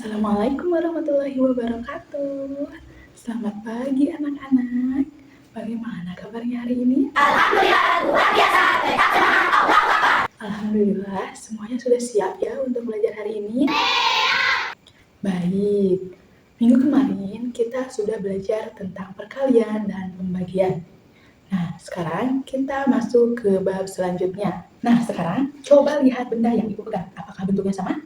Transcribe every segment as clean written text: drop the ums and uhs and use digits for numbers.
Assalamualaikum warahmatullahi wabarakatuh. Selamat pagi anak-anak. Bagaimana kabarnya hari ini? Alhamdulillah, semuanya sudah siap ya untuk belajar hari ini? Baik. Minggu kemarin kita sudah belajar tentang perkalian dan pembagian. Nah, sekarang kita masuk ke bab selanjutnya. Nah, sekarang coba lihat benda yang Ibu pegang. Apakah bentuknya sama?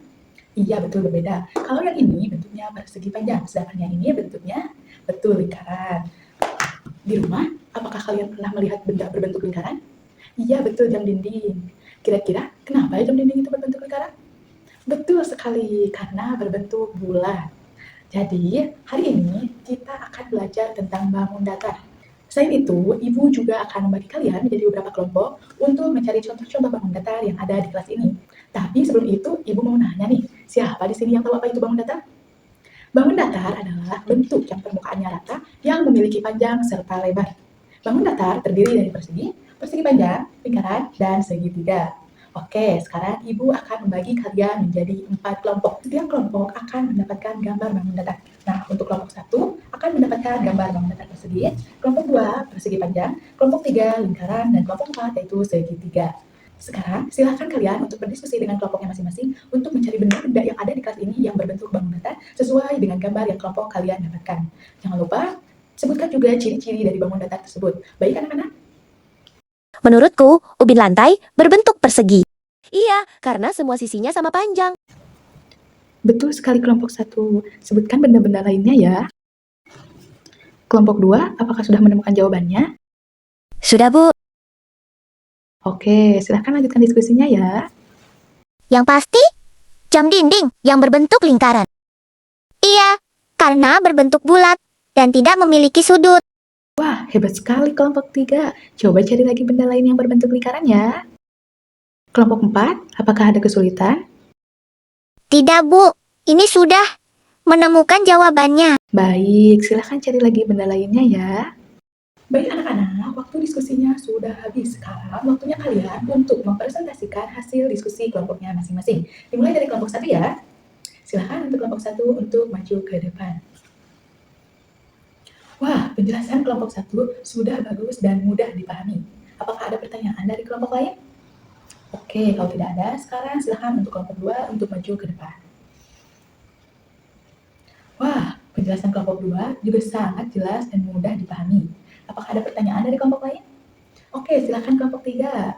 Iya, betul, berbeda. Kalau yang ini bentuknya persegi panjang, sedangkan yang ini bentuknya betul lingkaran. Di rumah, apakah kalian pernah melihat benda berbentuk lingkaran? Iya, betul, jam dinding. Kira-kira kenapa jam dinding itu berbentuk lingkaran? Betul sekali, karena berbentuk bulat. Jadi, hari ini kita akan belajar tentang bangun datar. Selain itu, Ibu juga akan membagi kalian menjadi beberapa kelompok untuk mencari contoh-contoh bangun datar yang ada di kelas ini. Tapi sebelum itu, Ibu mau nanya nih, siapa di sini yang tahu apa itu bangun datar? Bangun datar adalah bentuk yang permukaannya rata yang memiliki panjang serta lebar. Bangun datar terdiri dari persegi, persegi panjang, lingkaran, dan segitiga. Oke, sekarang Ibu akan membagi kalian menjadi 4 kelompok. Setiap kelompok akan mendapatkan gambar bangun datar. Nah, untuk kelompok 1 akan mendapatkan gambar bangun datar persegi, kelompok 2 persegi panjang, kelompok 3 lingkaran, dan kelompok 4 yaitu segitiga. Sekarang, silakan kalian untuk berdiskusi dengan kelompoknya masing-masing untuk mencari benda-benda yang ada di kelas ini yang berbentuk bangun datar sesuai dengan gambar yang kelompok kalian dapatkan. Jangan lupa, sebutkan juga ciri-ciri dari bangun datar tersebut. Baik anak-anak? Menurutku, ubin lantai berbentuk persegi. Iya, karena semua sisinya sama panjang. Betul sekali kelompok 1. Sebutkan benda-benda lainnya ya. Kelompok 2, apakah sudah menemukan jawabannya? Sudah, Bu. Oke, silahkan lanjutkan diskusinya ya. Yang pasti, jam dinding yang berbentuk lingkaran. Iya, karena berbentuk bulat dan tidak memiliki sudut. Wah, hebat sekali kelompok 3. Coba cari lagi benda lain yang berbentuk lingkaran ya. Kelompok 4, apakah ada kesulitan? Tidak, Bu. Ini sudah menemukan jawabannya. Baik, silahkan cari lagi benda lainnya ya. Baik anak-anak, waktu diskusinya sudah habis. Sekarang waktunya kalian untuk mempresentasikan hasil diskusi kelompoknya masing-masing. Dimulai dari kelompok 1 ya. Silahkan untuk kelompok 1 untuk maju ke depan. Wah, penjelasan kelompok 1 sudah bagus dan mudah dipahami. Apakah ada pertanyaan dari kelompok lain? Oke, kalau tidak ada, sekarang silahkan untuk kelompok 2 untuk maju ke depan. Wah, penjelasan kelompok 2 juga sangat jelas dan mudah dipahami. Apakah ada pertanyaan dari kelompok lain? Oke, silahkan kelompok 3.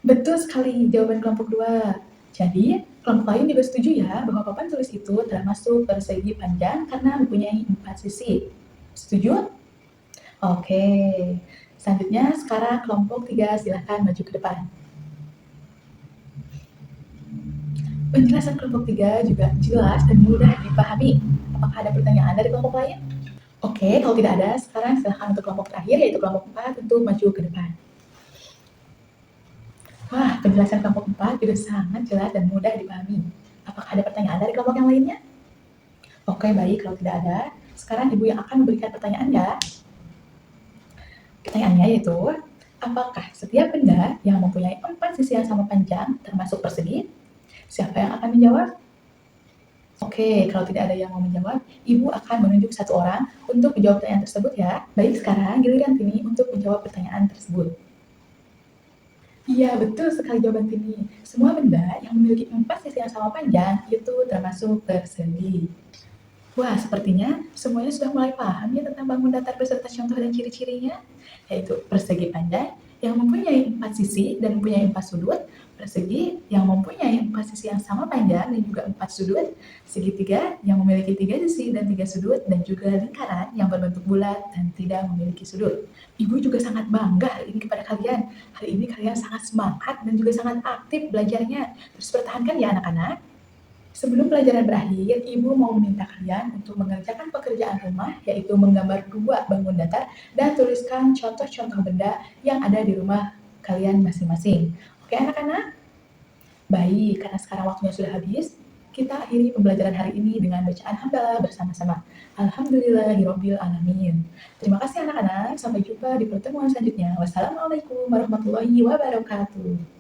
Betul sekali jawaban kelompok 2. Jadi, kelompok lain juga setuju ya bahwa papan tulis itu termasuk persegi panjang karena mempunyai 4 sisi. Setuju? Oke. Selanjutnya, sekarang kelompok 3 silahkan maju ke depan. Penjelasan kelompok 3 juga jelas dan mudah dipahami. Apakah ada pertanyaan dari kelompok lain? Oke, kalau tidak ada, sekarang silahkan untuk kelompok terakhir, yaitu kelompok 4 untuk maju ke depan. Wah, penjelasan kelompok 4 juga sangat jelas dan mudah dipahami. Apakah ada pertanyaan dari kelompok yang lainnya? Oke, baik, kalau tidak ada, sekarang Ibu yang akan memberikan pertanyaan ya. Pertanyaannya yaitu, apakah setiap benda yang mempunyai 4 sisi yang sama panjang termasuk persegi? Siapa yang akan menjawab? Oke, kalau tidak ada yang mau menjawab, Ibu akan menunjuk satu orang untuk menjawab pertanyaan tersebut ya. Baik, sekarang giliran Tini untuk menjawab pertanyaan tersebut. Iya, betul sekali jawaban Tini. Semua benda yang memiliki 4 sisi yang sama panjang itu termasuk persegi. Wah, sepertinya semuanya sudah mulai paham ya tentang bangun datar beserta contoh dan ciri-cirinya, yaitu persegi panjang yang mempunyai 4 sisi dan mempunyai 4 sudut, persegi yang mempunyai 4 sisi yang sama panjang dan juga 4 sudut, segitiga yang memiliki 3 sisi dan 3 sudut, dan juga lingkaran yang berbentuk bulat dan tidak memiliki sudut. Ibu juga sangat bangga hari ini kepada kalian. Hari ini kalian sangat semangat dan juga sangat aktif belajarnya. Terus pertahankan ya anak-anak. Sebelum pelajaran berakhir, Ibu mau meminta kalian untuk mengerjakan pekerjaan rumah, yaitu menggambar 2 bangun datar dan tuliskan contoh-contoh benda yang ada di rumah kalian masing-masing. Oke anak-anak? Baik, karena sekarang waktunya sudah habis, kita akhiri pembelajaran hari ini dengan bacaan hamdalah bersama-sama. Alhamdulillahirabbil alamin. Terima kasih anak-anak, sampai jumpa di pertemuan selanjutnya. Wassalamualaikum warahmatullahi wabarakatuh.